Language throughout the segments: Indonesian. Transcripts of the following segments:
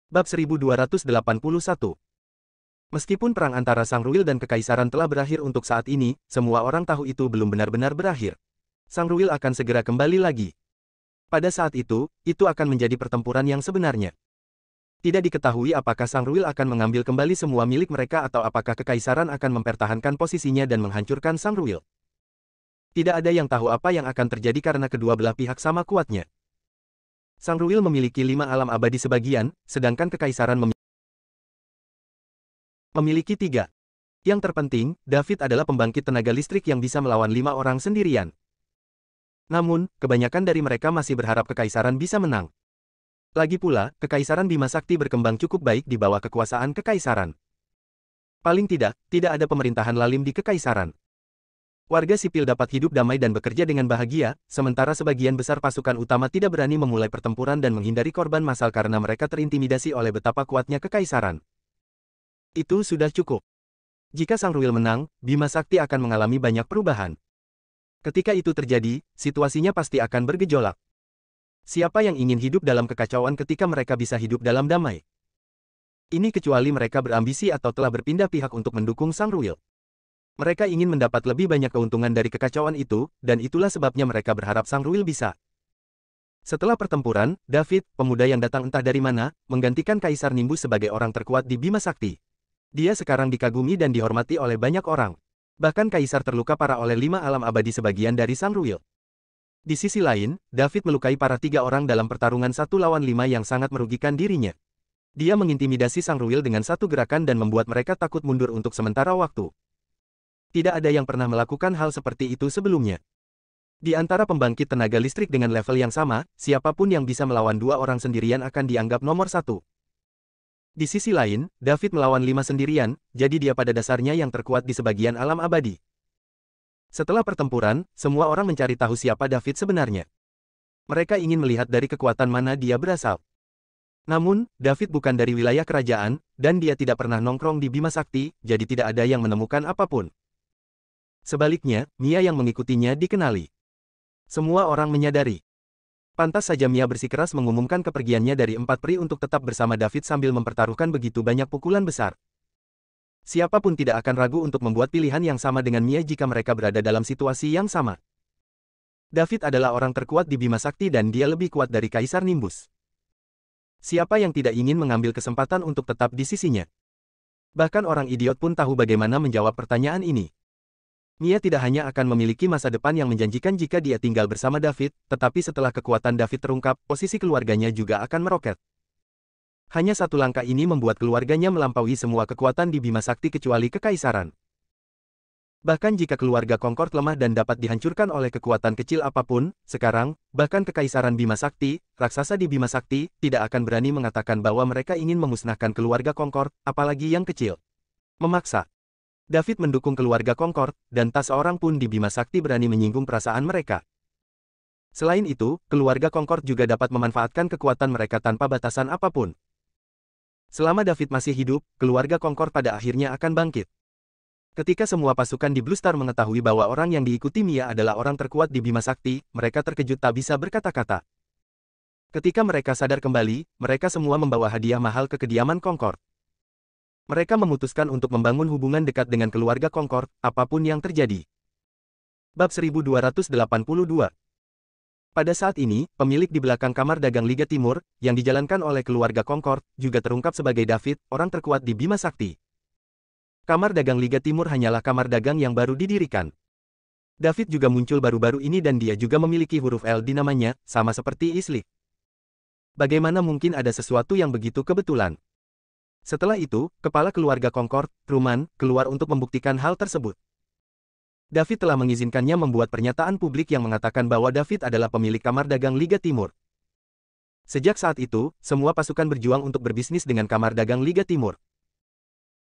Bab 1281. Meskipun perang antara Sang Ruil dan Kekaisaran telah berakhir untuk saat ini, semua orang tahu itu belum benar-benar berakhir. Sang Ruil akan segera kembali lagi. Pada saat itu akan menjadi pertempuran yang sebenarnya. Tidak diketahui apakah Sang Ruil akan mengambil kembali semua milik mereka atau apakah Kekaisaran akan mempertahankan posisinya dan menghancurkan Sang Ruil. Tidak ada yang tahu apa yang akan terjadi karena kedua belah pihak sama kuatnya. Sang Ruil memiliki 5 alam abadi sebagian, sedangkan Kekaisaran memiliki 3. Yang terpenting, David adalah pembangkit tenaga listrik yang bisa melawan 5 orang sendirian. Namun, kebanyakan dari mereka masih berharap Kekaisaran bisa menang. Lagi pula, Kekaisaran Bima Sakti berkembang cukup baik di bawah kekuasaan Kekaisaran. Paling tidak ada pemerintahan lalim di Kekaisaran. Warga sipil dapat hidup damai dan bekerja dengan bahagia, sementara sebagian besar pasukan utama tidak berani memulai pertempuran dan menghindari korban massal karena mereka terintimidasi oleh betapa kuatnya Kekaisaran. Itu sudah cukup. Jika Sang Ruil menang, Bima Sakti akan mengalami banyak perubahan. Ketika itu terjadi, situasinya pasti akan bergejolak. Siapa yang ingin hidup dalam kekacauan ketika mereka bisa hidup dalam damai? Ini kecuali mereka berambisi atau telah berpindah pihak untuk mendukung Sang Ruil. Mereka ingin mendapat lebih banyak keuntungan dari kekacauan itu, dan itulah sebabnya mereka berharap Sang Ruil bisa. Setelah pertempuran, David, pemuda yang datang entah dari mana, menggantikan Kaisar Nimbus sebagai orang terkuat di Bima Sakti. Dia sekarang dikagumi dan dihormati oleh banyak orang. Bahkan Kaisar terluka parah oleh 5 alam abadi sebagian dari Sang Ruil. Di sisi lain, David melukai para 3 orang dalam pertarungan 1 lawan 5 yang sangat merugikan dirinya. Dia mengintimidasi Sang Ruil dengan satu gerakan dan membuat mereka takut mundur untuk sementara waktu. Tidak ada yang pernah melakukan hal seperti itu sebelumnya. Di antara pembangkit tenaga listrik dengan level yang sama, siapapun yang bisa melawan 2 orang sendirian akan dianggap nomor 1. Di sisi lain, David melawan 5 sendirian, jadi dia pada dasarnya yang terkuat di sebagian alam abadi. Setelah pertempuran, semua orang mencari tahu siapa David sebenarnya. Mereka ingin melihat dari kekuatan mana dia berasal. Namun, David bukan dari wilayah kerajaan, dan dia tidak pernah nongkrong di Bima Sakti, jadi tidak ada yang menemukan apapun. Sebaliknya, Mia yang mengikutinya dikenali. Semua orang menyadari. Pantas saja Mia bersikeras mengumumkan kepergiannya dari 4 pri untuk tetap bersama David sambil mempertaruhkan begitu banyak pukulan besar. Siapapun tidak akan ragu untuk membuat pilihan yang sama dengan Mia jika mereka berada dalam situasi yang sama. David adalah orang terkuat di Bima Sakti dan dia lebih kuat dari Kaisar Nimbus. Siapa yang tidak ingin mengambil kesempatan untuk tetap di sisinya? Bahkan orang idiot pun tahu bagaimana menjawab pertanyaan ini. Mia tidak hanya akan memiliki masa depan yang menjanjikan jika dia tinggal bersama David, tetapi setelah kekuatan David terungkap, posisi keluarganya juga akan meroket. Hanya satu langkah ini membuat keluarganya melampaui semua kekuatan di Bima Sakti kecuali Kekaisaran. Bahkan jika keluarga Concord lemah dan dapat dihancurkan oleh kekuatan kecil apapun, sekarang, bahkan Kekaisaran Bima Sakti, raksasa di Bima Sakti, tidak akan berani mengatakan bahwa mereka ingin memusnahkan keluarga Concord, apalagi yang kecil. Memaksa. David mendukung keluarga Concord, dan tak seorang pun di Bima Sakti berani menyinggung perasaan mereka. Selain itu, keluarga Concord juga dapat memanfaatkan kekuatan mereka tanpa batasan apapun. Selama David masih hidup, keluarga Concord pada akhirnya akan bangkit. Ketika semua pasukan di Blue Star mengetahui bahwa orang yang diikuti Mia adalah orang terkuat di Bima Sakti, mereka terkejut tak bisa berkata-kata. Ketika mereka sadar kembali, mereka semua membawa hadiah mahal ke kediaman Concord. Mereka memutuskan untuk membangun hubungan dekat dengan keluarga Concord, apapun yang terjadi. Bab 1282. Pada saat ini, pemilik di belakang kamar dagang Liga Timur, yang dijalankan oleh keluarga Concord, juga terungkap sebagai David, orang terkuat di Bima Sakti. Kamar dagang Liga Timur hanyalah kamar dagang yang baru didirikan. David juga muncul baru-baru ini dan dia juga memiliki huruf L di namanya, sama seperti Islik. Bagaimana mungkin ada sesuatu yang begitu kebetulan? Setelah itu, kepala keluarga Concord, Truman, keluar untuk membuktikan hal tersebut. David telah mengizinkannya membuat pernyataan publik yang mengatakan bahwa David adalah pemilik kamar dagang Liga Timur. Sejak saat itu, semua pasukan berjuang untuk berbisnis dengan kamar dagang Liga Timur.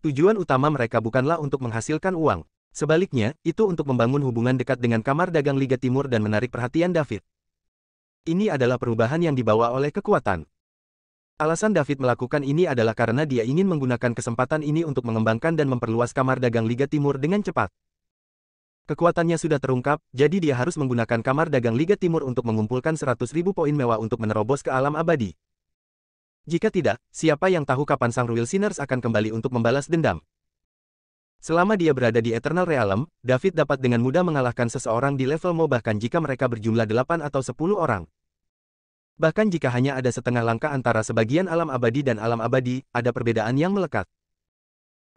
Tujuan utama mereka bukanlah untuk menghasilkan uang. Sebaliknya, itu untuk membangun hubungan dekat dengan kamar dagang Liga Timur dan menarik perhatian David. Ini adalah perubahan yang dibawa oleh kekuatan. Alasan David melakukan ini adalah karena dia ingin menggunakan kesempatan ini untuk mengembangkan dan memperluas kamar dagang Liga Timur dengan cepat. Kekuatannya sudah terungkap, jadi dia harus menggunakan kamar dagang Liga Timur untuk mengumpulkan 100.000 poin mewah untuk menerobos ke alam abadi. Jika tidak, siapa yang tahu kapan Sang Royal Sinners akan kembali untuk membalas dendam. Selama dia berada di Eternal Realm, David dapat dengan mudah mengalahkan seseorang di level Mo bahkan jika mereka berjumlah 8 atau 10 orang. Bahkan jika hanya ada setengah langkah antara sebagian alam abadi dan alam abadi, ada perbedaan yang melekat.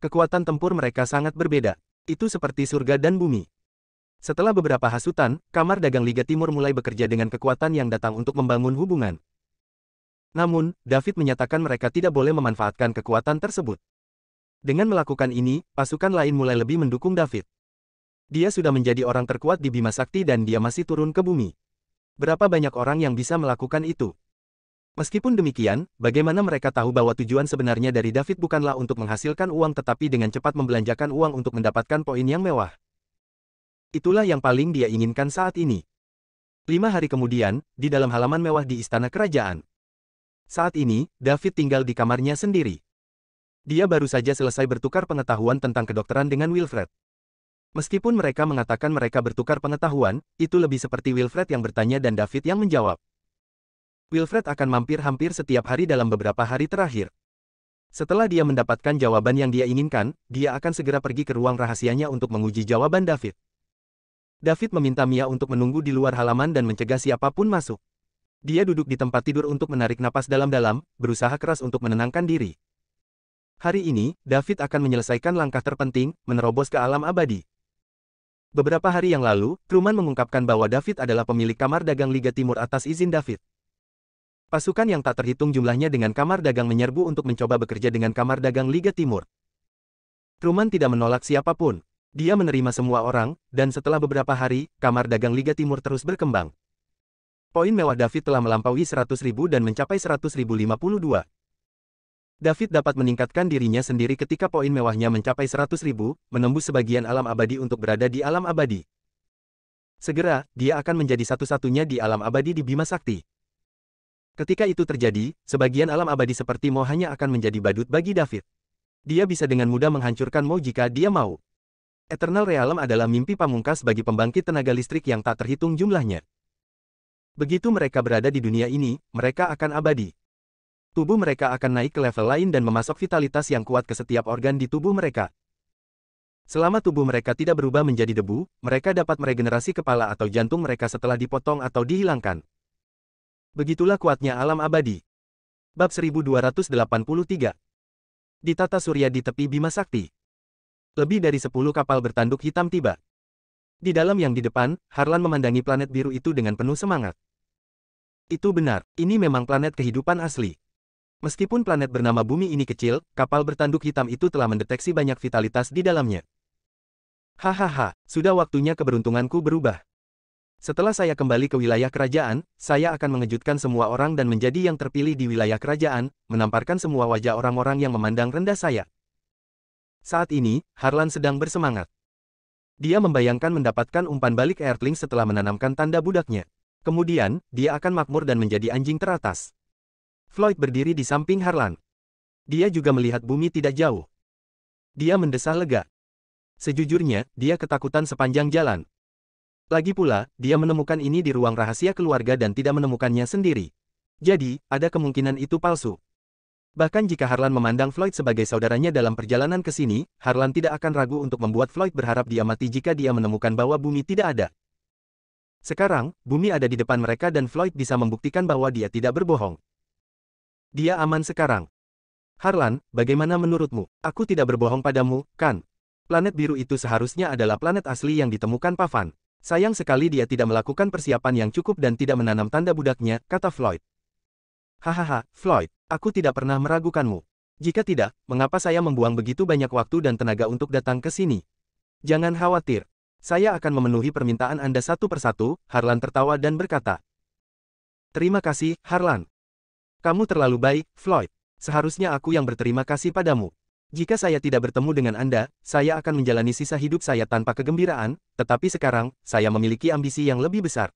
Kekuatan tempur mereka sangat berbeda. Itu seperti surga dan bumi. Setelah beberapa hasutan, Kamar Dagang Liga Timur mulai bekerja dengan kekuatan yang datang untuk membangun hubungan. Namun, David menyatakan mereka tidak boleh memanfaatkan kekuatan tersebut. Dengan melakukan ini, pasukan lain mulai lebih mendukung David. Dia sudah menjadi orang terkuat di Bima Sakti dan dia masih turun ke bumi. Berapa banyak orang yang bisa melakukan itu? Meskipun demikian, bagaimana mereka tahu bahwa tujuan sebenarnya dari David bukanlah untuk menghasilkan uang tetapi dengan cepat membelanjakan uang untuk mendapatkan poin yang mewah. Itulah yang paling dia inginkan saat ini. 5 hari kemudian, di dalam halaman mewah di istana kerajaan. Saat ini, David tinggal di kamarnya sendiri. Dia baru saja selesai bertukar pengetahuan tentang kedokteran dengan Wilfred. Meskipun mereka mengatakan mereka bertukar pengetahuan, itu lebih seperti Wilfred yang bertanya dan David yang menjawab. Wilfred akan mampir hampir setiap hari dalam beberapa hari terakhir. Setelah dia mendapatkan jawaban yang dia inginkan, dia akan segera pergi ke ruang rahasianya untuk menguji jawaban David. David meminta Mia untuk menunggu di luar halaman dan mencegah siapapun masuk. Dia duduk di tempat tidur untuk menarik napas dalam-dalam, berusaha keras untuk menenangkan diri. Hari ini, David akan menyelesaikan langkah terpenting, menerobos ke alam abadi. Beberapa hari yang lalu, Truman mengungkapkan bahwa David adalah pemilik Kamar Dagang Liga Timur atas izin David. Pasukan yang tak terhitung jumlahnya dengan Kamar Dagang menyerbu untuk mencoba bekerja dengan Kamar Dagang Liga Timur. Truman tidak menolak siapapun. Dia menerima semua orang, dan setelah beberapa hari, Kamar Dagang Liga Timur terus berkembang. Poin mewah David telah melampaui 100.000 dan mencapai 100.052. David dapat meningkatkan dirinya sendiri ketika poin mewahnya mencapai 100.000, menembus sebagian alam abadi untuk berada di alam abadi. Segera, dia akan menjadi satu-satunya di alam abadi di Bima Sakti. Ketika itu terjadi, sebagian alam abadi seperti Mo hanya akan menjadi badut bagi David. Dia bisa dengan mudah menghancurkan Mo jika dia mau. Eternal Realm adalah mimpi pamungkas bagi pembangkit tenaga listrik yang tak terhitung jumlahnya. Begitu mereka berada di dunia ini, mereka akan abadi. Tubuh mereka akan naik ke level lain dan memasok vitalitas yang kuat ke setiap organ di tubuh mereka. Selama tubuh mereka tidak berubah menjadi debu, mereka dapat meregenerasi kepala atau jantung mereka setelah dipotong atau dihilangkan. Begitulah kuatnya alam abadi. Bab 1283. Di tata surya di tepi Bima Sakti. Lebih dari 10 kapal bertanduk hitam tiba. Di dalam yang di depan, Harlan memandangi planet biru itu dengan penuh semangat. Itu benar, ini memang planet kehidupan asli. Meskipun planet bernama Bumi ini kecil, kapal bertanduk hitam itu telah mendeteksi banyak vitalitas di dalamnya. Hahaha, sudah waktunya keberuntunganku berubah. Setelah saya kembali ke wilayah kerajaan, saya akan mengejutkan semua orang dan menjadi yang terpilih di wilayah kerajaan, menamparkan semua wajah orang-orang yang memandang rendah saya. Saat ini, Harlan sedang bersemangat. Dia membayangkan mendapatkan umpan balik Earthling setelah menanamkan tanda budaknya. Kemudian, dia akan makmur dan menjadi anjing teratas. Floyd berdiri di samping Harlan. Dia juga melihat bumi tidak jauh. Dia mendesah lega. Sejujurnya, dia ketakutan sepanjang jalan. Lagi pula, dia menemukan ini di ruang rahasia keluarga dan tidak menemukannya sendiri. Jadi, ada kemungkinan itu palsu. Bahkan jika Harlan memandang Floyd sebagai saudaranya dalam perjalanan ke sini, Harlan tidak akan ragu untuk membuat Floyd berharap dia mati jika dia menemukan bahwa bumi tidak ada. Sekarang, bumi ada di depan mereka dan Floyd bisa membuktikan bahwa dia tidak berbohong. Dia aman sekarang. Harlan, bagaimana menurutmu? Aku tidak berbohong padamu, kan? Planet biru itu seharusnya adalah planet asli yang ditemukan Pavan. Sayang sekali dia tidak melakukan persiapan yang cukup dan tidak menanam tanda budaknya, kata Floyd. Hahaha, Floyd, aku tidak pernah meragukanmu. Jika tidak, mengapa saya membuang begitu banyak waktu dan tenaga untuk datang ke sini? Jangan khawatir. Saya akan memenuhi permintaan Anda satu persatu, Harlan tertawa dan berkata. Terima kasih, Harlan. Kamu terlalu baik, Floyd. Seharusnya aku yang berterima kasih padamu. Jika saya tidak bertemu dengan Anda, saya akan menjalani sisa hidup saya tanpa kegembiraan, tetapi sekarang, saya memiliki ambisi yang lebih besar.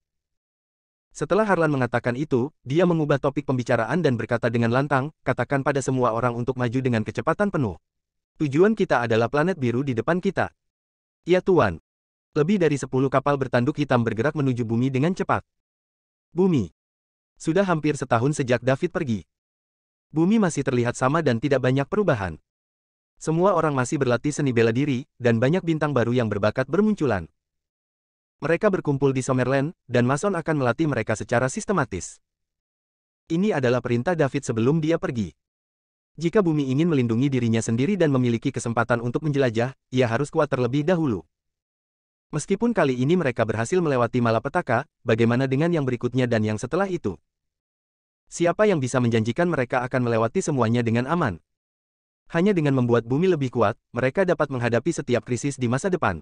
Setelah Harlan mengatakan itu, dia mengubah topik pembicaraan dan berkata dengan lantang, katakan pada semua orang untuk maju dengan kecepatan penuh. Tujuan kita adalah planet biru di depan kita. Ya Tuan. Lebih dari 10 kapal bertanduk hitam bergerak menuju bumi dengan cepat. Bumi. Sudah hampir setahun sejak David pergi. Bumi masih terlihat sama dan tidak banyak perubahan. Semua orang masih berlatih seni bela diri, dan banyak bintang baru yang berbakat bermunculan. Mereka berkumpul di Summerland, dan Mason akan melatih mereka secara sistematis. Ini adalah perintah David sebelum dia pergi. Jika bumi ingin melindungi dirinya sendiri dan memiliki kesempatan untuk menjelajah, ia harus kuat terlebih dahulu. Meskipun kali ini mereka berhasil melewati malapetaka, bagaimana dengan yang berikutnya dan yang setelah itu? Siapa yang bisa menjanjikan mereka akan melewati semuanya dengan aman? Hanya dengan membuat bumi lebih kuat, mereka dapat menghadapi setiap krisis di masa depan.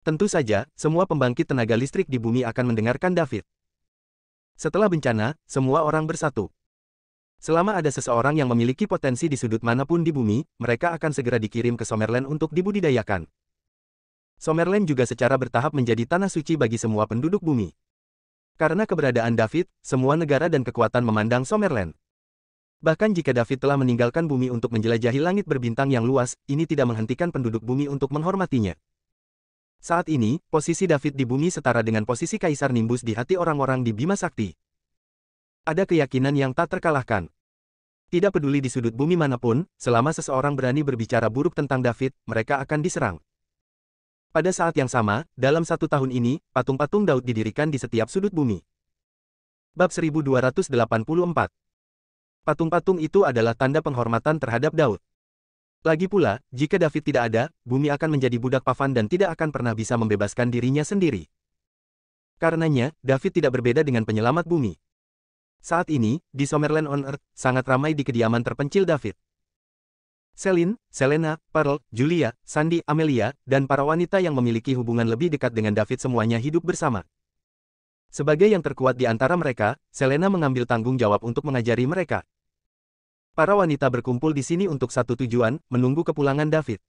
Tentu saja, semua pembangkit tenaga listrik di bumi akan mendengarkan David. Setelah bencana, semua orang bersatu. Selama ada seseorang yang memiliki potensi di sudut manapun di bumi, mereka akan segera dikirim ke Summerland untuk dibudidayakan. Summerland juga secara bertahap menjadi tanah suci bagi semua penduduk bumi. Karena keberadaan David, semua negara dan kekuatan memandang Summerland. Bahkan jika David telah meninggalkan bumi untuk menjelajahi langit berbintang yang luas, ini tidak menghentikan penduduk bumi untuk menghormatinya. Saat ini, posisi David di bumi setara dengan posisi Kaisar Nimbus di hati orang-orang di Bima Sakti. Ada keyakinan yang tak terkalahkan. Tidak peduli di sudut bumi manapun, selama seseorang berani berbicara buruk tentang David, mereka akan diserang. Pada saat yang sama, dalam 1 tahun ini, patung-patung Daud didirikan di setiap sudut bumi. Bab 1284. Patung-patung itu adalah tanda penghormatan terhadap Daud. Lagi pula, jika David tidak ada, bumi akan menjadi budak Pavan dan tidak akan pernah bisa membebaskan dirinya sendiri. Karenanya, David tidak berbeda dengan penyelamat bumi. Saat ini, di Summerland on Earth, sangat ramai di kediaman terpencil David. Celine, Selena, Pearl, Julia, Sandy, Amelia, dan para wanita yang memiliki hubungan lebih dekat dengan David semuanya hidup bersama. Sebagai yang terkuat di antara mereka, Selena mengambil tanggung jawab untuk mengajari mereka. Para wanita berkumpul di sini untuk satu tujuan, menunggu kepulangan David.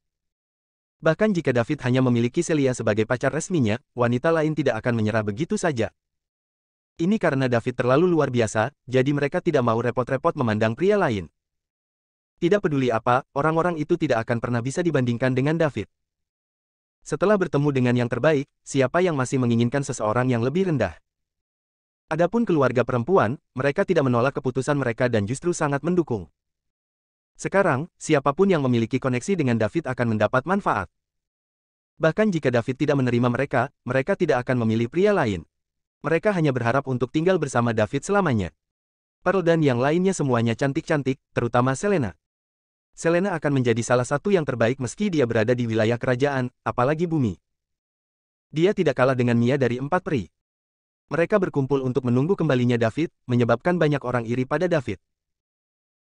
Bahkan jika David hanya memiliki Celia sebagai pacar resminya, wanita lain tidak akan menyerah begitu saja. Ini karena David terlalu luar biasa, jadi mereka tidak mau repot-repot memandang pria lain. Tidak peduli apa, orang-orang itu tidak akan pernah bisa dibandingkan dengan David. Setelah bertemu dengan yang terbaik, siapa yang masih menginginkan seseorang yang lebih rendah? Adapun keluarga perempuan, mereka tidak menolak keputusan mereka dan justru sangat mendukung. Sekarang, siapapun yang memiliki koneksi dengan David akan mendapat manfaat. Bahkan jika David tidak menerima mereka, mereka tidak akan memilih pria lain. Mereka hanya berharap untuk tinggal bersama David selamanya. Pearl dan yang lainnya semuanya cantik-cantik, terutama Selena. Selena akan menjadi salah satu yang terbaik meski dia berada di wilayah kerajaan, apalagi bumi. Dia tidak kalah dengan Mia dari 4 peri. Mereka berkumpul untuk menunggu kembalinya David, menyebabkan banyak orang iri pada David.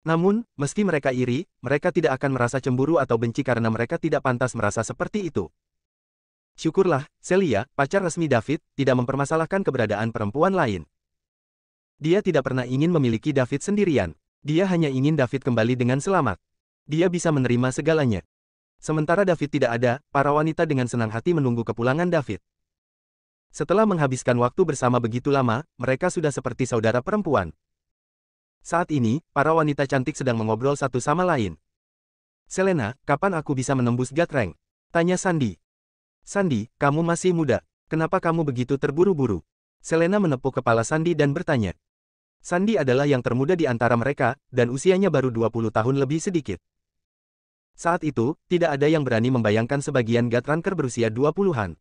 Namun, meski mereka iri, mereka tidak akan merasa cemburu atau benci karena mereka tidak pantas merasa seperti itu. Syukurlah, Celia, pacar resmi David, tidak mempermasalahkan keberadaan perempuan lain. Dia tidak pernah ingin memiliki David sendirian. Dia hanya ingin David kembali dengan selamat. Dia bisa menerima segalanya. Sementara David tidak ada, para wanita dengan senang hati menunggu kepulangan David. Setelah menghabiskan waktu bersama begitu lama, mereka sudah seperti saudara perempuan. Saat ini, para wanita cantik sedang mengobrol satu sama lain. Selena, kapan aku bisa menembus God Rank? Tanya Sandy. Sandy, kamu masih muda. Kenapa kamu begitu terburu-buru? Selena menepuk kepala Sandy dan bertanya. Sandy adalah yang termuda di antara mereka, dan usianya baru 20 tahun lebih sedikit. Saat itu, tidak ada yang berani membayangkan sebagian God Ranker berusia 20-an.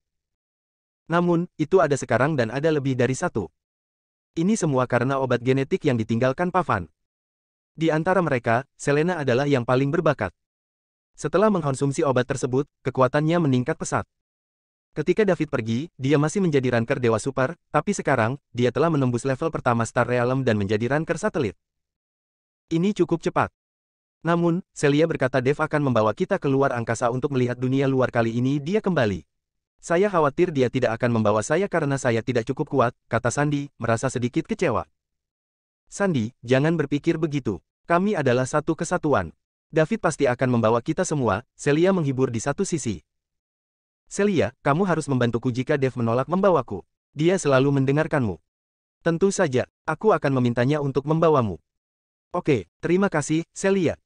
Namun, itu ada sekarang dan ada lebih dari satu. Ini semua karena obat genetik yang ditinggalkan Pavan. Di antara mereka, Selena adalah yang paling berbakat. Setelah mengkonsumsi obat tersebut, kekuatannya meningkat pesat. Ketika David pergi, dia masih menjadi ranker Dewa Super, tapi sekarang, dia telah menembus level pertama Star Realm dan menjadi ranker satelit. Ini cukup cepat. Namun, Celia berkata Dev akan membawa kita keluar angkasa untuk melihat dunia luar kali ini dia kembali. Saya khawatir dia tidak akan membawa saya karena saya tidak cukup kuat, kata Sandy, merasa sedikit kecewa. Sandy, jangan berpikir begitu. Kami adalah satu kesatuan. David pasti akan membawa kita semua, Celia menghibur di satu sisi. Celia, kamu harus membantuku jika Dev menolak membawaku. Dia selalu mendengarkanmu. Tentu saja, aku akan memintanya untuk membawamu. Oke, terima kasih, Celia.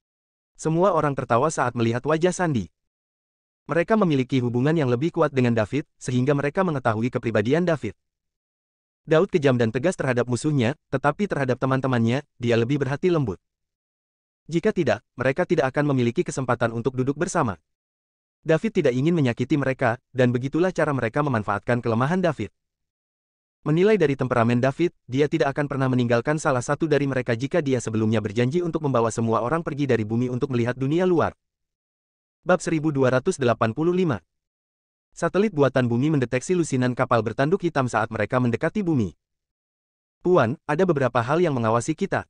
Semua orang tertawa saat melihat wajah Sandy. Mereka memiliki hubungan yang lebih kuat dengan David, sehingga mereka mengetahui kepribadian David. Daud kejam dan tegas terhadap musuhnya, tetapi terhadap teman-temannya, dia lebih berhati lembut. Jika tidak, mereka tidak akan memiliki kesempatan untuk duduk bersama. David tidak ingin menyakiti mereka, dan begitulah cara mereka memanfaatkan kelemahan David. Menilai dari temperamen David, dia tidak akan pernah meninggalkan salah satu dari mereka jika dia sebelumnya berjanji untuk membawa semua orang pergi dari bumi untuk melihat dunia luar. Bab 1285. Satelit buatan bumi mendeteksi lusinan kapal bertanduk hitam saat mereka mendekati bumi. Puan, ada beberapa hal yang mengawasi kita.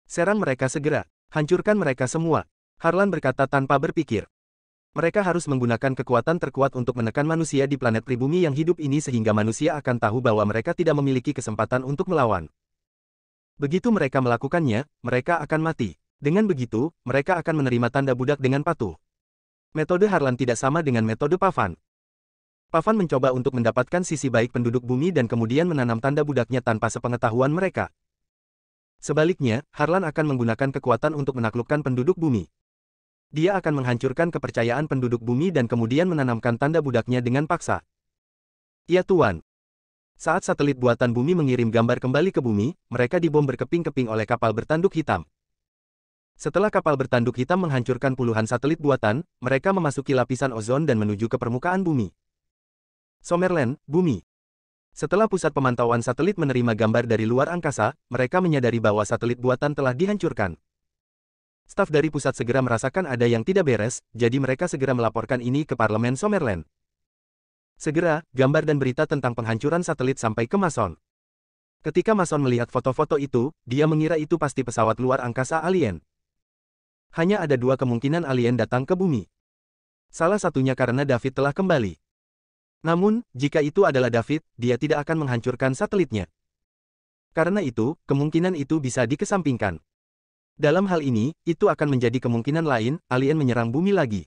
Serang mereka segera. Hancurkan mereka semua. Harlan berkata tanpa berpikir. Mereka harus menggunakan kekuatan terkuat untuk menekan manusia di planet pribumi yang hidup ini sehingga manusia akan tahu bahwa mereka tidak memiliki kesempatan untuk melawan. Begitu mereka melakukannya, mereka akan mati. Dengan begitu, mereka akan menerima tanda budak dengan patuh. Metode Harlan tidak sama dengan metode Pavan. Pavan mencoba untuk mendapatkan sisi baik penduduk bumi dan kemudian menanam tanda budaknya tanpa sepengetahuan mereka. Sebaliknya, Harlan akan menggunakan kekuatan untuk menaklukkan penduduk bumi. Dia akan menghancurkan kepercayaan penduduk bumi dan kemudian menanamkan tanda budaknya dengan paksa. Ya Tuan. Saat satelit buatan bumi mengirim gambar kembali ke bumi, mereka dibom berkeping-keping oleh kapal bertanduk hitam. Setelah kapal bertanduk hitam menghancurkan puluhan satelit buatan, mereka memasuki lapisan ozon dan menuju ke permukaan bumi. Summerland, bumi. Setelah pusat pemantauan satelit menerima gambar dari luar angkasa, mereka menyadari bahwa satelit buatan telah dihancurkan. Staf dari pusat segera merasakan ada yang tidak beres, jadi mereka segera melaporkan ini ke Parlemen Summerland. Segera, gambar dan berita tentang penghancuran satelit sampai ke Mason. Ketika Mason melihat foto-foto itu, dia mengira itu pasti pesawat luar angkasa alien. Hanya ada dua kemungkinan alien datang ke bumi. Salah satunya karena David telah kembali. Namun, jika itu adalah David, dia tidak akan menghancurkan satelitnya. Karena itu, kemungkinan itu bisa dikesampingkan. Dalam hal ini, itu akan menjadi kemungkinan lain, alien menyerang bumi lagi.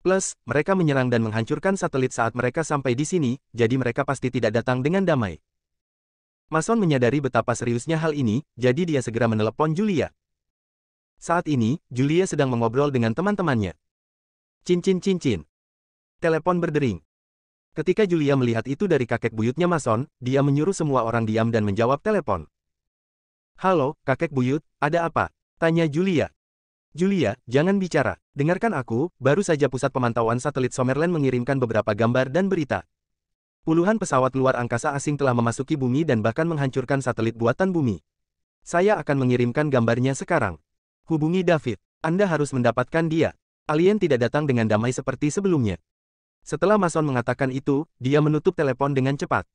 Plus, mereka menyerang dan menghancurkan satelit saat mereka sampai di sini, jadi mereka pasti tidak datang dengan damai. Mason menyadari betapa seriusnya hal ini, jadi dia segera menelepon Julia. Saat ini, Julia sedang mengobrol dengan teman-temannya. Cincin-cincin. Telepon berdering. Ketika Julia melihat itu dari kakek buyutnya Mason, dia menyuruh semua orang diam dan menjawab telepon. Halo, kakek buyut, ada apa? Tanya Julia. Julia, jangan bicara. Dengarkan aku, baru saja pusat pemantauan satelit Summerland mengirimkan beberapa gambar dan berita. Puluhan pesawat luar angkasa asing telah memasuki bumi dan bahkan menghancurkan satelit buatan bumi. Saya akan mengirimkan gambarnya sekarang. Hubungi David. Anda harus mendapatkan dia. Alien tidak datang dengan damai seperti sebelumnya. Setelah Mason mengatakan itu, dia menutup telepon dengan cepat.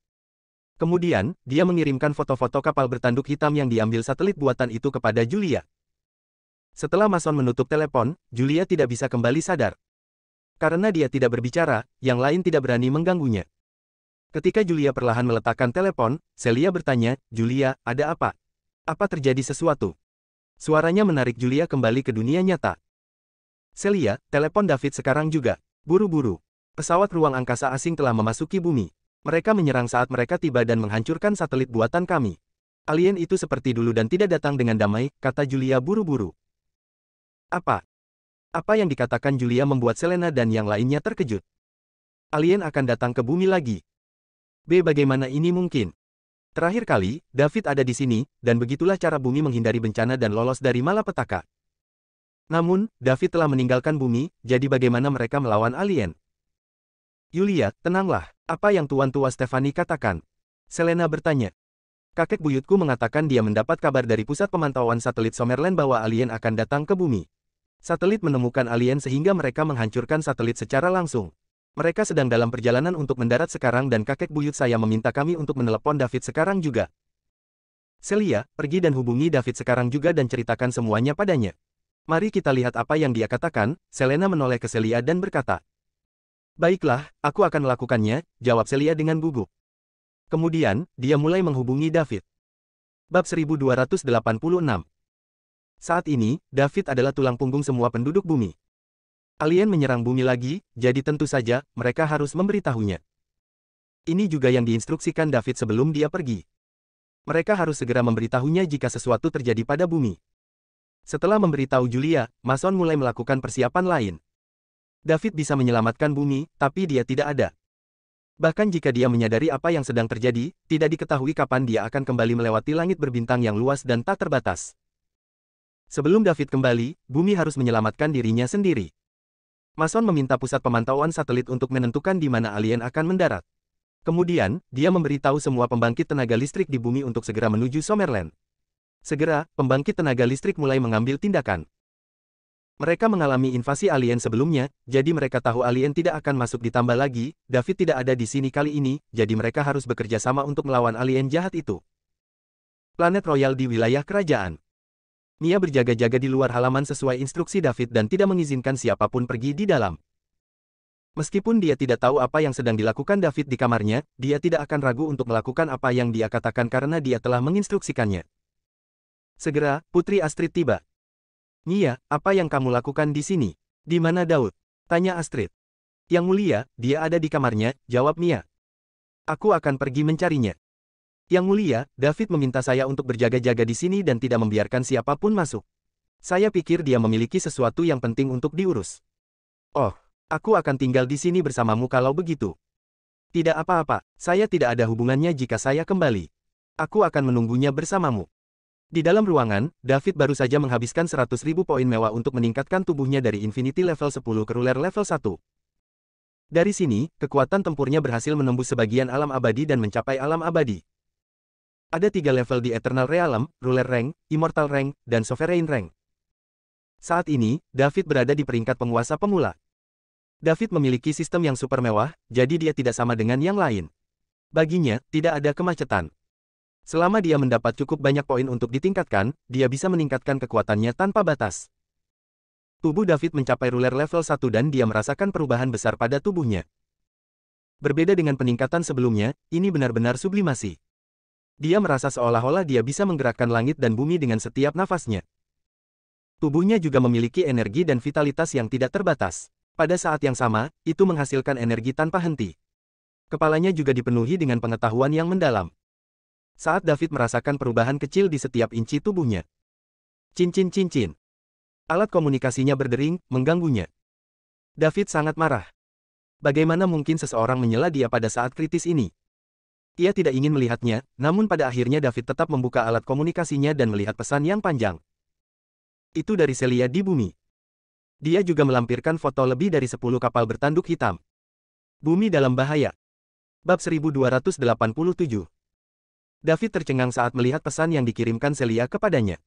Kemudian, dia mengirimkan foto-foto kapal bertanduk hitam yang diambil satelit buatan itu kepada Julia. Setelah Mason menutup telepon, Julia tidak bisa kembali sadar. Karena dia tidak berbicara, yang lain tidak berani mengganggunya. Ketika Julia perlahan meletakkan telepon, Celia bertanya, Julia, ada apa? Apa terjadi sesuatu? Suaranya menarik Julia kembali ke dunia nyata. Celia, telepon David sekarang juga. Buru-buru. Pesawat ruang angkasa asing telah memasuki bumi. Mereka menyerang saat mereka tiba dan menghancurkan satelit buatan kami. Alien itu seperti dulu dan tidak datang dengan damai, kata Julia buru-buru. Apa? Apa yang dikatakan Julia membuat Selena dan yang lainnya terkejut. Alien akan datang ke bumi lagi. Bagaimana ini mungkin? Terakhir kali, David ada di sini, dan begitulah cara bumi menghindari bencana dan lolos dari malapetaka. Namun, David telah meninggalkan bumi, jadi bagaimana mereka melawan alien? Julia, tenanglah. Apa yang Tuan Tua Stefani katakan? Selena bertanya. Kakek buyutku mengatakan dia mendapat kabar dari pusat pemantauan satelit Summerland bahwa alien akan datang ke bumi. Satelit menemukan alien sehingga mereka menghancurkan satelit secara langsung. Mereka sedang dalam perjalanan untuk mendarat sekarang dan kakek buyut saya meminta kami untuk menelepon David sekarang juga. Celia, pergi dan hubungi David sekarang juga dan ceritakan semuanya padanya. Mari kita lihat apa yang dia katakan. Selena menoleh ke Celia dan berkata. Baiklah, aku akan melakukannya, jawab Celia dengan gugup. Kemudian, dia mulai menghubungi David. Bab 1286. Saat ini, David adalah tulang punggung semua penduduk bumi. Alien menyerang bumi lagi, jadi tentu saja, mereka harus memberitahunya. Ini juga yang diinstruksikan David sebelum dia pergi. Mereka harus segera memberitahunya jika sesuatu terjadi pada bumi. Setelah memberitahu Julia, Mason mulai melakukan persiapan lain. David bisa menyelamatkan bumi, tapi dia tidak ada. Bahkan jika dia menyadari apa yang sedang terjadi, tidak diketahui kapan dia akan kembali melewati langit berbintang yang luas dan tak terbatas. Sebelum David kembali, bumi harus menyelamatkan dirinya sendiri. Mason meminta pusat pemantauan satelit untuk menentukan di mana alien akan mendarat. Kemudian, dia memberitahu semua pembangkit tenaga listrik di bumi untuk segera menuju Summerland. Segera, pembangkit tenaga listrik mulai mengambil tindakan. Mereka mengalami invasi alien sebelumnya, jadi mereka tahu alien tidak akan masuk. Ditambah lagi, David tidak ada di sini kali ini, jadi mereka harus bekerja sama untuk melawan alien jahat itu. Planet Royal di wilayah kerajaan. Mia berjaga-jaga di luar halaman sesuai instruksi David dan tidak mengizinkan siapapun pergi di dalam. Meskipun dia tidak tahu apa yang sedang dilakukan David di kamarnya, dia tidak akan ragu untuk melakukan apa yang dia katakan karena dia telah menginstruksikannya. Segera, Putri Astrid tiba. "Mia, apa yang kamu lakukan di sini? Di mana Daud?" tanya Astrid. "Yang mulia, dia ada di kamarnya," jawab Mia. "Aku akan pergi mencarinya." "Yang mulia, David meminta saya untuk berjaga-jaga di sini dan tidak membiarkan siapapun masuk. Saya pikir dia memiliki sesuatu yang penting untuk diurus." "Oh, aku akan tinggal di sini bersamamu kalau begitu." "Tidak apa-apa, saya tidak ada hubungannya jika saya kembali. Aku akan menunggunya bersamamu." Di dalam ruangan, David baru saja menghabiskan 100.000 poin mewah untuk meningkatkan tubuhnya dari Infinity level 10 ke Ruler level 1. Dari sini, kekuatan tempurnya berhasil menembus sebagian alam abadi dan mencapai alam abadi. Ada 3 level di Eternal Realm, Ruler Rank, Immortal Rank, dan Sovereign Rank. Saat ini, David berada di peringkat penguasa pemula. David memiliki sistem yang super mewah, jadi dia tidak sama dengan yang lain. Baginya, tidak ada kemacetan. Selama dia mendapat cukup banyak poin untuk ditingkatkan, dia bisa meningkatkan kekuatannya tanpa batas. Tubuh David mencapai Ruler level 1 dan dia merasakan perubahan besar pada tubuhnya. Berbeda dengan peningkatan sebelumnya, ini benar-benar sublimasi. Dia merasa seolah-olah dia bisa menggerakkan langit dan bumi dengan setiap nafasnya. Tubuhnya juga memiliki energi dan vitalitas yang tidak terbatas. Pada saat yang sama, itu menghasilkan energi tanpa henti. Kepalanya juga dipenuhi dengan pengetahuan yang mendalam. Saat David merasakan perubahan kecil di setiap inci tubuhnya. Cincin-cincin. Alat komunikasinya berdering, mengganggunya. David sangat marah. Bagaimana mungkin seseorang menyela dia pada saat kritis ini? Ia tidak ingin melihatnya, namun pada akhirnya David tetap membuka alat komunikasinya dan melihat pesan yang panjang. Itu dari Celia di bumi. Dia juga melampirkan foto lebih dari 10 kapal bertanduk hitam. Bumi dalam bahaya. Bab 1287. David tercengang saat melihat pesan yang dikirimkan Celia kepadanya.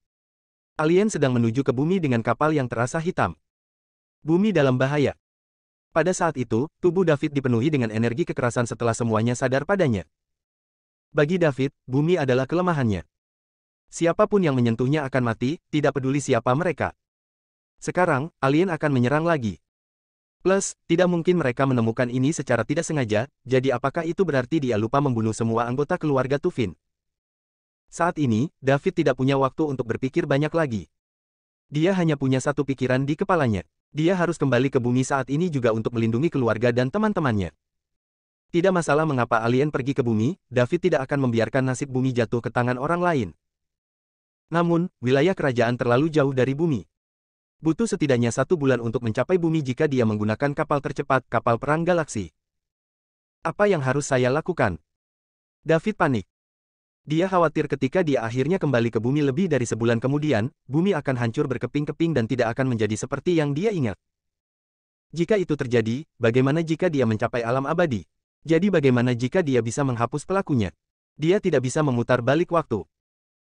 Alien sedang menuju ke bumi dengan kapal yang terasa hitam. Bumi dalam bahaya. Pada saat itu, tubuh David dipenuhi dengan energi kekerasan setelah semuanya sadar padanya. Bagi David, bumi adalah kelemahannya. Siapapun yang menyentuhnya akan mati, tidak peduli siapa mereka. Sekarang, alien akan menyerang lagi. Plus, tidak mungkin mereka menemukan ini secara tidak sengaja, jadi apakah itu berarti dia lupa membunuh semua anggota keluarga Tufin? Saat ini, David tidak punya waktu untuk berpikir banyak lagi. Dia hanya punya satu pikiran di kepalanya. Dia harus kembali ke bumi saat ini juga untuk melindungi keluarga dan teman-temannya. Tidak masalah mengapa alien pergi ke bumi, David tidak akan membiarkan nasib bumi jatuh ke tangan orang lain. Namun, wilayah kerajaan terlalu jauh dari bumi. Butuh setidaknya 1 bulan untuk mencapai bumi jika dia menggunakan kapal tercepat, kapal perang galaksi. Apa yang harus saya lakukan? David panik. Dia khawatir ketika dia akhirnya kembali ke bumi lebih dari sebulan kemudian, bumi akan hancur berkeping-keping dan tidak akan menjadi seperti yang dia ingat. Jika itu terjadi, bagaimana jika dia mencapai alam abadi? Jadi bagaimana jika dia bisa menghapus pelakunya? Dia tidak bisa memutar balik waktu.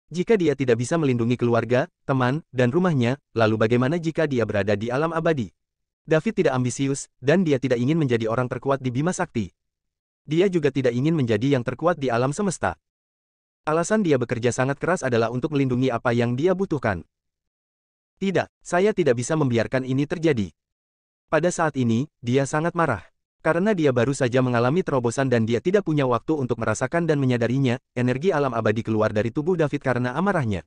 Jika dia tidak bisa melindungi keluarga, teman, dan rumahnya, lalu bagaimana jika dia berada di alam abadi? David tidak ambisius, dan dia tidak ingin menjadi orang terkuat di Bima Sakti. Dia juga tidak ingin menjadi yang terkuat di alam semesta. Alasan dia bekerja sangat keras adalah untuk melindungi apa yang dia butuhkan. Tidak, saya tidak bisa membiarkan ini terjadi. Pada saat ini, dia sangat marah. Karena dia baru saja mengalami terobosan dan dia tidak punya waktu untuk merasakan dan menyadarinya, energi alam abadi keluar dari tubuh David karena amarahnya.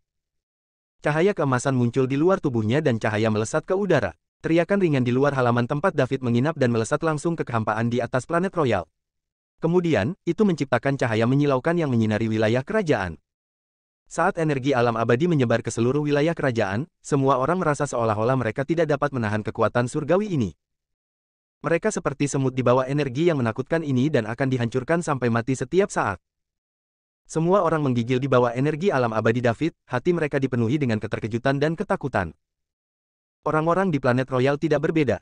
Cahaya keemasan muncul di luar tubuhnya dan cahaya melesat ke udara. Teriakan ringan di luar halaman tempat David menginap dan melesat langsung ke kehampaan di atas planet Royal. Kemudian, itu menciptakan cahaya menyilaukan yang menyinari wilayah kerajaan. Saat energi alam abadi menyebar ke seluruh wilayah kerajaan, semua orang merasa seolah-olah mereka tidak dapat menahan kekuatan surgawi ini. Mereka seperti semut di bawah energi yang menakutkan ini dan akan dihancurkan sampai mati setiap saat. Semua orang menggigil di bawah energi alam abadi David, hati mereka dipenuhi dengan keterkejutan dan ketakutan. Orang-orang di planet Royal tidak berbeda.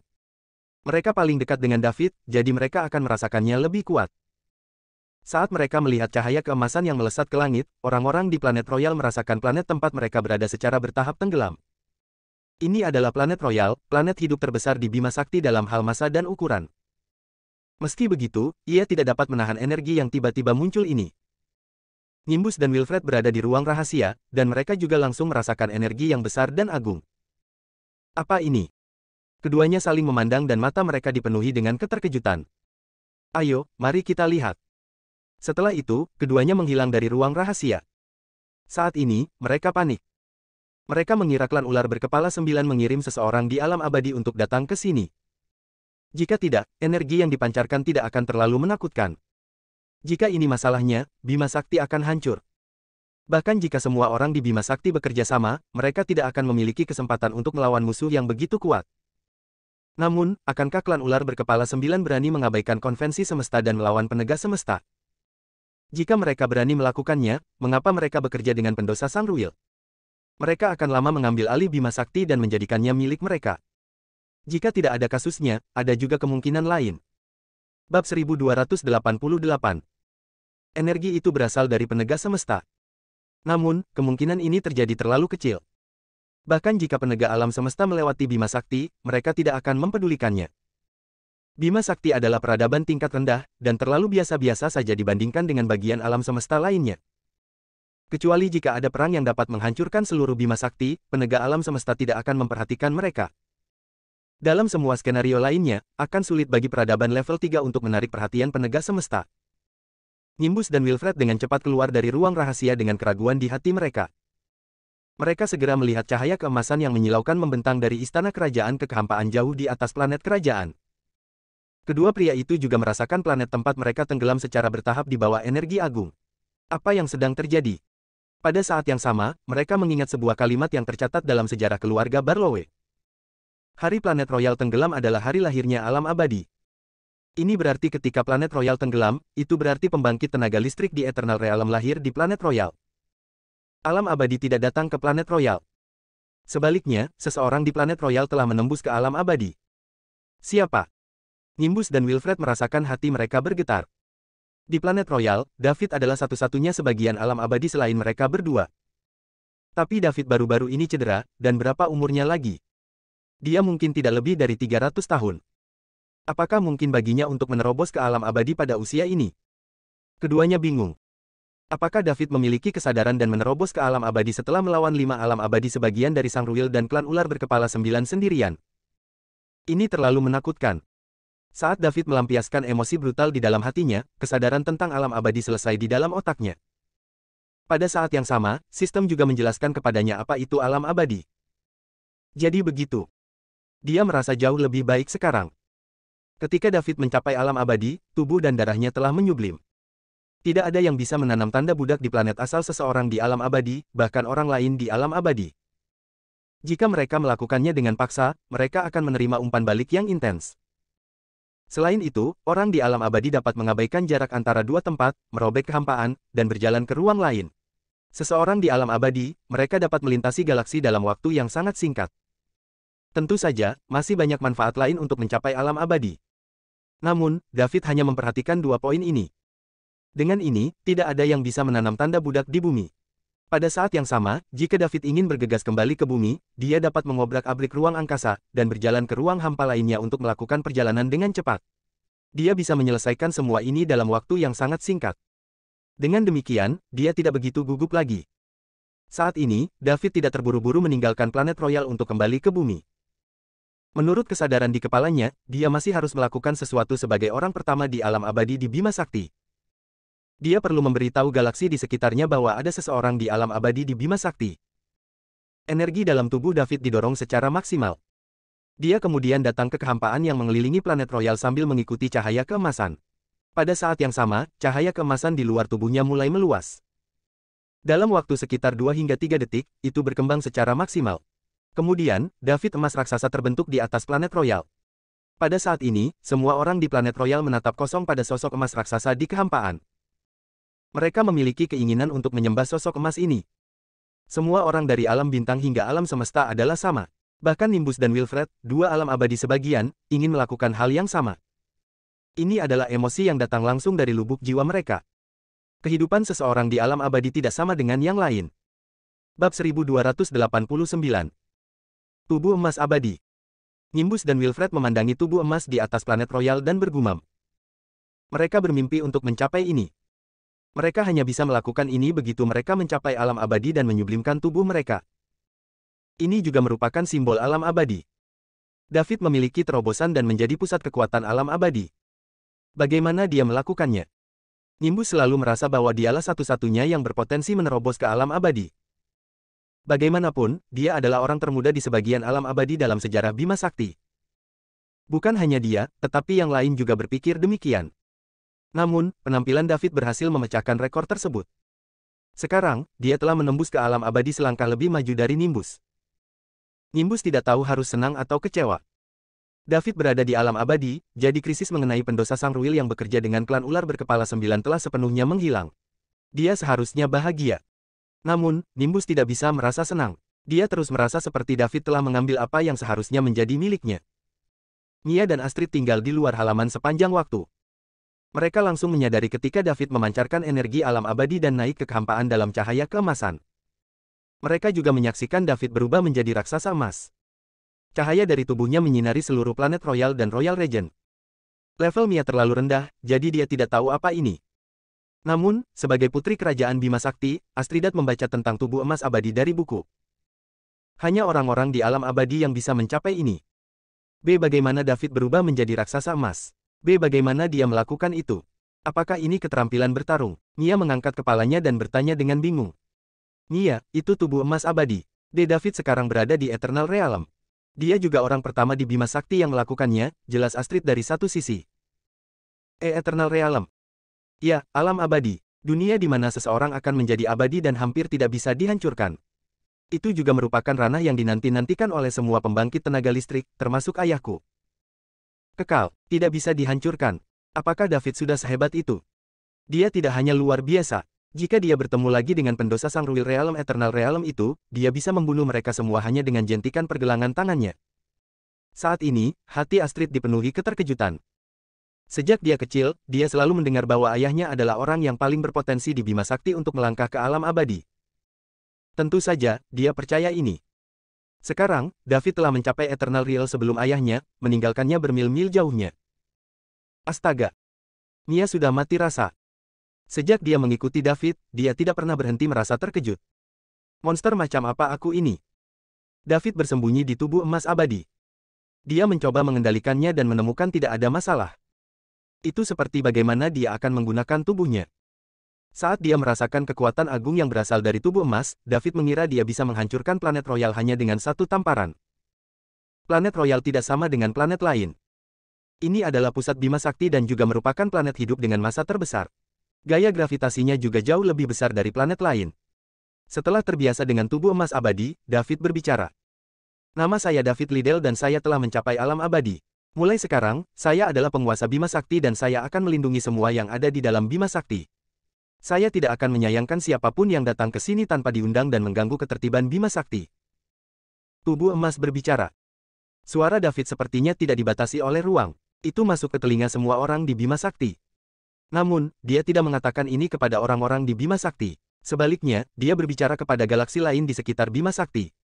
Mereka paling dekat dengan David, jadi mereka akan merasakannya lebih kuat. Saat mereka melihat cahaya keemasan yang melesat ke langit, orang-orang di planet Royal merasakan planet tempat mereka berada secara bertahap tenggelam. Ini adalah planet Royal, planet hidup terbesar di Bima Sakti dalam hal massa dan ukuran. Meski begitu, ia tidak dapat menahan energi yang tiba-tiba muncul ini. Nimbus dan Wilfred berada di ruang rahasia, dan mereka juga langsung merasakan energi yang besar dan agung. Apa ini? Keduanya saling memandang dan mata mereka dipenuhi dengan keterkejutan. Ayo, mari kita lihat. Setelah itu, keduanya menghilang dari ruang rahasia. Saat ini, mereka panik. Mereka mengira klan ular berkepala 9 mengirim seseorang di alam abadi untuk datang ke sini. Jika tidak, energi yang dipancarkan tidak akan terlalu menakutkan. Jika ini masalahnya, Bima Sakti akan hancur. Bahkan jika semua orang di Bima Sakti bekerja sama, mereka tidak akan memiliki kesempatan untuk melawan musuh yang begitu kuat. Namun, akankah klan ular berkepala 9 berani mengabaikan konvensi semesta dan melawan penegak semesta? Jika mereka berani melakukannya, mengapa mereka bekerja dengan pendosa Sangruil? Mereka akan lama mengambil alih Bima Sakti dan menjadikannya milik mereka. Jika tidak ada kasusnya, ada juga kemungkinan lain. Bab 1288. Energi itu berasal dari penegak semesta. Namun, kemungkinan ini terjadi terlalu kecil. Bahkan jika penegak alam semesta melewati Bima Sakti, mereka tidak akan mempedulikannya. Bima Sakti adalah peradaban tingkat rendah, dan terlalu biasa-biasa saja dibandingkan dengan bagian alam semesta lainnya. Kecuali jika ada perang yang dapat menghancurkan seluruh Bima Sakti, penegak alam semesta tidak akan memperhatikan mereka. Dalam semua skenario lainnya, akan sulit bagi peradaban level 3 untuk menarik perhatian penegak semesta. Nimbus dan Wilfred dengan cepat keluar dari ruang rahasia dengan keraguan di hati mereka. Mereka segera melihat cahaya keemasan yang menyilaukan membentang dari istana kerajaan ke kehampaan jauh di atas planet kerajaan. Kedua pria itu juga merasakan planet tempat mereka tenggelam secara bertahap di bawah energi agung. Apa yang sedang terjadi? Pada saat yang sama, mereka mengingat sebuah kalimat yang tercatat dalam sejarah keluarga Barlowe. Hari planet Royal tenggelam adalah hari lahirnya alam abadi. Ini berarti ketika planet Royal tenggelam, itu berarti pembangkit tenaga listrik di Eternal Realm lahir di planet Royal. Alam abadi tidak datang ke planet Royal. Sebaliknya, seseorang di planet Royal telah menembus ke alam abadi. Siapa? Nimbus dan Wilfred merasakan hati mereka bergetar. Di planet Royal, David adalah satu-satunya sebagian alam abadi selain mereka berdua. Tapi David baru-baru ini cedera, dan berapa umurnya lagi? Dia mungkin tidak lebih dari 300 tahun. Apakah mungkin baginya untuk menerobos ke alam abadi pada usia ini? Keduanya bingung. Apakah David memiliki kesadaran dan menerobos ke alam abadi setelah melawan 5 alam abadi sebagian dari Sangruil dan klan ular berkepala 9 sendirian? Ini terlalu menakutkan. Saat David melampiaskan emosi brutal di dalam hatinya, kesadaran tentang alam abadi selesai di dalam otaknya. Pada saat yang sama, sistem juga menjelaskan kepadanya apa itu alam abadi. Jadi begitu. Dia merasa jauh lebih baik sekarang. Ketika David mencapai alam abadi, tubuh dan darahnya telah menyublim. Tidak ada yang bisa menanam tanda budak di planet asal seseorang di alam abadi, bahkan orang lain di alam abadi. Jika mereka melakukannya dengan paksa, mereka akan menerima umpan balik yang intens. Selain itu, orang di alam abadi dapat mengabaikan jarak antara dua tempat, merobek kehampaan, dan berjalan ke ruang lain. Seseorang di alam abadi, mereka dapat melintasi galaksi dalam waktu yang sangat singkat. Tentu saja, masih banyak manfaat lain untuk mencapai alam abadi. Namun, David hanya memperhatikan 2 poin ini. Dengan ini, tidak ada yang bisa menanam tanda budak di bumi. Pada saat yang sama, jika David ingin bergegas kembali ke bumi, dia dapat mengobrak-abrik ruang angkasa, dan berjalan ke ruang hampa lainnya untuk melakukan perjalanan dengan cepat. Dia bisa menyelesaikan semua ini dalam waktu yang sangat singkat. Dengan demikian, dia tidak begitu gugup lagi. Saat ini, David tidak terburu-buru meninggalkan planet Royal untuk kembali ke bumi. Menurut kesadaran di kepalanya, dia masih harus melakukan sesuatu sebagai orang pertama di alam abadi di Bima Sakti. Dia perlu memberitahu galaksi di sekitarnya bahwa ada seseorang di alam abadi di Bima Sakti. Energi dalam tubuh David didorong secara maksimal. Dia kemudian datang ke kehampaan yang mengelilingi planet Royal sambil mengikuti cahaya keemasan. Pada saat yang sama, cahaya keemasan di luar tubuhnya mulai meluas. Dalam waktu sekitar 2 hingga 3 detik, itu berkembang secara maksimal. Kemudian, David emas raksasa terbentuk di atas planet Royal. Pada saat ini, semua orang di planet Royal menatap kosong pada sosok emas raksasa di kehampaan. Mereka memiliki keinginan untuk menyembah sosok emas ini. Semua orang dari alam bintang hingga alam semesta adalah sama. Bahkan Nimbus dan Wilfred, dua alam abadi sebagian, ingin melakukan hal yang sama. Ini adalah emosi yang datang langsung dari lubuk jiwa mereka. Kehidupan seseorang di alam abadi tidak sama dengan yang lain. Bab 1289. Tubuh emas abadi. Nimbus dan Wilfred memandangi tubuh emas di atas planet royal dan bergumam. Mereka bermimpi untuk mencapai ini. Mereka hanya bisa melakukan ini begitu mereka mencapai alam abadi dan menyublimkan tubuh mereka. Ini juga merupakan simbol alam abadi. David memiliki terobosan dan menjadi pusat kekuatan alam abadi. Bagaimana dia melakukannya? Nimbus selalu merasa bahwa dialah satu-satunya yang berpotensi menerobos ke alam abadi. Bagaimanapun, dia adalah orang termuda di sebagian alam abadi dalam sejarah Bima Sakti. Bukan hanya dia, tetapi yang lain juga berpikir demikian. Namun, penampilan David berhasil memecahkan rekor tersebut. Sekarang, dia telah menembus ke alam abadi selangkah lebih maju dari Nimbus. Nimbus tidak tahu harus senang atau kecewa. David berada di alam abadi, jadi krisis mengenai pendosa Sangruil yang bekerja dengan klan ular berkepala 9 telah sepenuhnya menghilang. Dia seharusnya bahagia. Namun, Nimbus tidak bisa merasa senang. Dia terus merasa seperti David telah mengambil apa yang seharusnya menjadi miliknya. Mia dan Astrid tinggal di luar halaman sepanjang waktu. Mereka langsung menyadari ketika David memancarkan energi alam abadi dan naik ke kehampaan dalam cahaya keemasan. Mereka juga menyaksikan David berubah menjadi raksasa emas. Cahaya dari tubuhnya menyinari seluruh planet royal dan royal regent. Level Mia terlalu rendah, jadi dia tidak tahu apa ini. Namun, sebagai putri kerajaan Bima Sakti, Astridat membaca tentang tubuh emas abadi dari buku. Hanya orang-orang di alam abadi yang bisa mencapai ini. B. Bagaimana David berubah menjadi raksasa emas? B. Bagaimana dia melakukan itu? Apakah ini keterampilan bertarung? Mia mengangkat kepalanya dan bertanya dengan bingung. Mia, itu tubuh emas abadi. D. David sekarang berada di Eternal Realm. Dia juga orang pertama di Bima Sakti yang melakukannya, jelas Astrid dari satu sisi. Eternal Realm. Ya, alam abadi. Dunia di mana seseorang akan menjadi abadi dan hampir tidak bisa dihancurkan. Itu juga merupakan ranah yang dinanti-nantikan oleh semua pembangkit tenaga listrik, termasuk ayahku. Kekal, tidak bisa dihancurkan. Apakah David sudah sehebat itu? Dia tidak hanya luar biasa. Jika dia bertemu lagi dengan pendosa Sangruil Realm Eternal Realm itu, dia bisa membunuh mereka semua hanya dengan jentikan pergelangan tangannya. Saat ini, hati Astrid dipenuhi keterkejutan. Sejak dia kecil, dia selalu mendengar bahwa ayahnya adalah orang yang paling berpotensi di Bima Sakti untuk melangkah ke alam abadi. Tentu saja, dia percaya ini. Sekarang, David telah mencapai Eternal Realm sebelum ayahnya, meninggalkannya bermil-mil jauhnya. Astaga! Mia sudah mati rasa. Sejak dia mengikuti David, dia tidak pernah berhenti merasa terkejut. Monster macam apa aku ini? David bersembunyi di tubuh emas abadi. Dia mencoba mengendalikannya dan menemukan tidak ada masalah. Itu seperti bagaimana dia akan menggunakan tubuhnya. Saat dia merasakan kekuatan agung yang berasal dari tubuh emas, David mengira dia bisa menghancurkan planet royal hanya dengan satu tamparan. Planet royal tidak sama dengan planet lain. Ini adalah pusat Bima Sakti dan juga merupakan planet hidup dengan massa terbesar. Gaya gravitasinya juga jauh lebih besar dari planet lain. Setelah terbiasa dengan tubuh emas abadi, David berbicara. Nama saya David Liddell dan saya telah mencapai alam abadi. Mulai sekarang, saya adalah penguasa Bima Sakti dan saya akan melindungi semua yang ada di dalam Bima Sakti. Saya tidak akan menyayangkan siapapun yang datang ke sini tanpa diundang dan mengganggu ketertiban Bima Sakti. Tubuh emas berbicara. Suara David sepertinya tidak dibatasi oleh ruang. Itu masuk ke telinga semua orang di Bima Sakti. Namun, dia tidak mengatakan ini kepada orang-orang di Bima Sakti. Sebaliknya, dia berbicara kepada galaksi lain di sekitar Bima Sakti.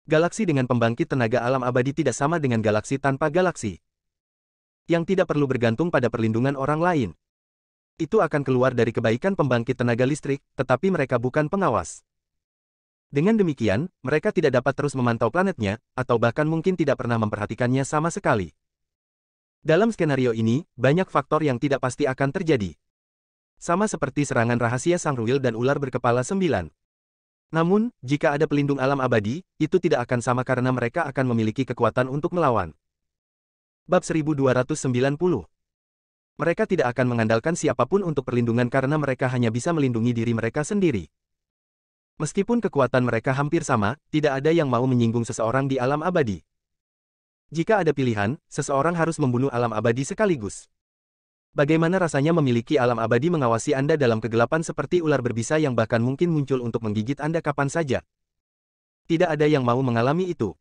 Galaksi dengan pembangkit tenaga alam abadi tidak sama dengan galaksi tanpa galaksi. Yang tidak perlu bergantung pada perlindungan orang lain. Itu akan keluar dari kebaikan pembangkit tenaga listrik, tetapi mereka bukan pengawas. Dengan demikian, mereka tidak dapat terus memantau planetnya, atau bahkan mungkin tidak pernah memperhatikannya sama sekali. Dalam skenario ini, banyak faktor yang tidak pasti akan terjadi. Sama seperti serangan rahasia Sangruil dan ular berkepala 9. Namun, jika ada pelindung alam abadi, itu tidak akan sama karena mereka akan memiliki kekuatan untuk melawan. Bab 1290. Mereka tidak akan mengandalkan siapapun untuk perlindungan karena mereka hanya bisa melindungi diri mereka sendiri. Meskipun kekuatan mereka hampir sama, tidak ada yang mau menyinggung seseorang di alam abadi. Jika ada pilihan, seseorang harus membunuh alam abadi sekaligus. Bagaimana rasanya memiliki alam abadi mengawasi Anda dalam kegelapan seperti ular berbisa yang bahkan mungkin muncul untuk menggigit Anda kapan saja? Tidak ada yang mau mengalami itu.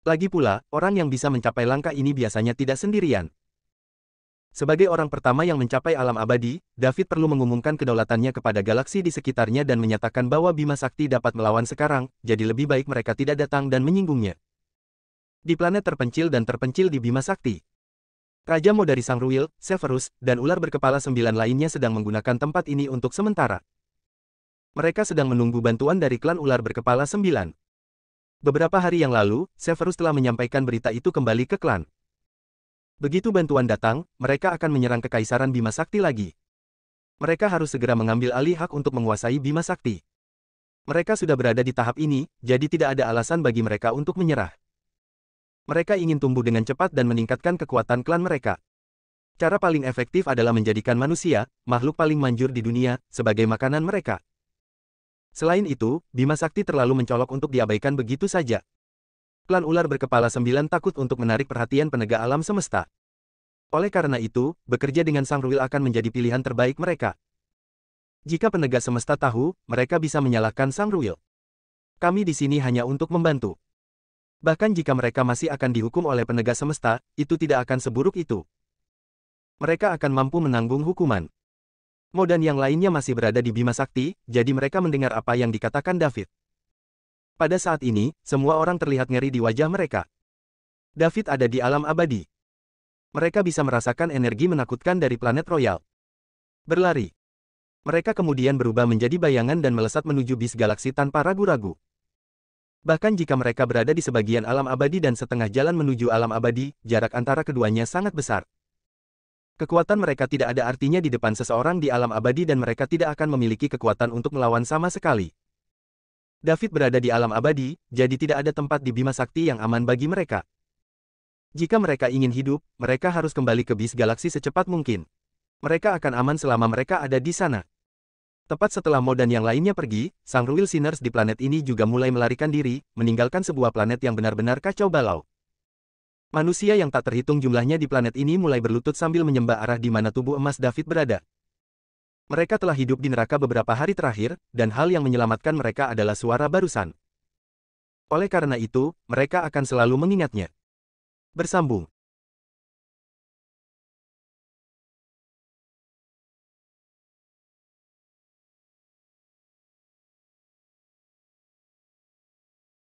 Lagi pula, orang yang bisa mencapai langkah ini biasanya tidak sendirian. Sebagai orang pertama yang mencapai alam abadi, David perlu mengumumkan kedaulatannya kepada galaksi di sekitarnya dan menyatakan bahwa Bima Sakti dapat melawan sekarang, jadi lebih baik mereka tidak datang dan menyinggungnya. Di planet terpencil di Bima Sakti, Raja Mo dari Sangruil, Severus, dan ular berkepala 9 lainnya sedang menggunakan tempat ini untuk sementara. Mereka sedang menunggu bantuan dari klan ular berkepala 9. Beberapa hari yang lalu, Severus telah menyampaikan berita itu kembali ke klan. Begitu bantuan datang, mereka akan menyerang Kekaisaran Bima Sakti lagi. Mereka harus segera mengambil alih hak untuk menguasai Bima Sakti. Mereka sudah berada di tahap ini, jadi tidak ada alasan bagi mereka untuk menyerah. Mereka ingin tumbuh dengan cepat dan meningkatkan kekuatan klan mereka. Cara paling efektif adalah menjadikan manusia, makhluk paling manjur di dunia, sebagai makanan mereka. Selain itu, Bima Sakti terlalu mencolok untuk diabaikan begitu saja. Klan ular berkepala 9 takut untuk menarik perhatian penegak alam semesta. Oleh karena itu, bekerja dengan Sangruil akan menjadi pilihan terbaik mereka. Jika penegak semesta tahu, mereka bisa menyalahkan Sangruil. Kami di sini hanya untuk membantu. Bahkan jika mereka masih akan dihukum oleh penegak semesta, itu tidak akan seburuk itu. Mereka akan mampu menanggung hukuman. Mo dan yang lainnya masih berada di Bima Sakti, jadi mereka mendengar apa yang dikatakan David. Pada saat ini, semua orang terlihat ngeri di wajah mereka. David ada di alam abadi. Mereka bisa merasakan energi menakutkan dari planet royal. Berlari. Mereka kemudian berubah menjadi bayangan dan melesat menuju bis galaksi tanpa ragu-ragu. Bahkan jika mereka berada di sebagian alam abadi dan setengah jalan menuju alam abadi, jarak antara keduanya sangat besar. Kekuatan mereka tidak ada artinya di depan seseorang di alam abadi dan mereka tidak akan memiliki kekuatan untuk melawan sama sekali. David berada di alam abadi, jadi tidak ada tempat di Bima Sakti yang aman bagi mereka. Jika mereka ingin hidup, mereka harus kembali ke bis galaksi secepat mungkin. Mereka akan aman selama mereka ada di sana. Tepat setelah Mo dan yang lainnya pergi, Sangruil Sinners di planet ini juga mulai melarikan diri, meninggalkan sebuah planet yang benar-benar kacau balau. Manusia yang tak terhitung jumlahnya di planet ini mulai berlutut sambil menyembah arah di mana tubuh emas David berada. Mereka telah hidup di neraka beberapa hari terakhir, dan hal yang menyelamatkan mereka adalah suara barusan. Oleh karena itu, mereka akan selalu mengingatnya. Bersambung.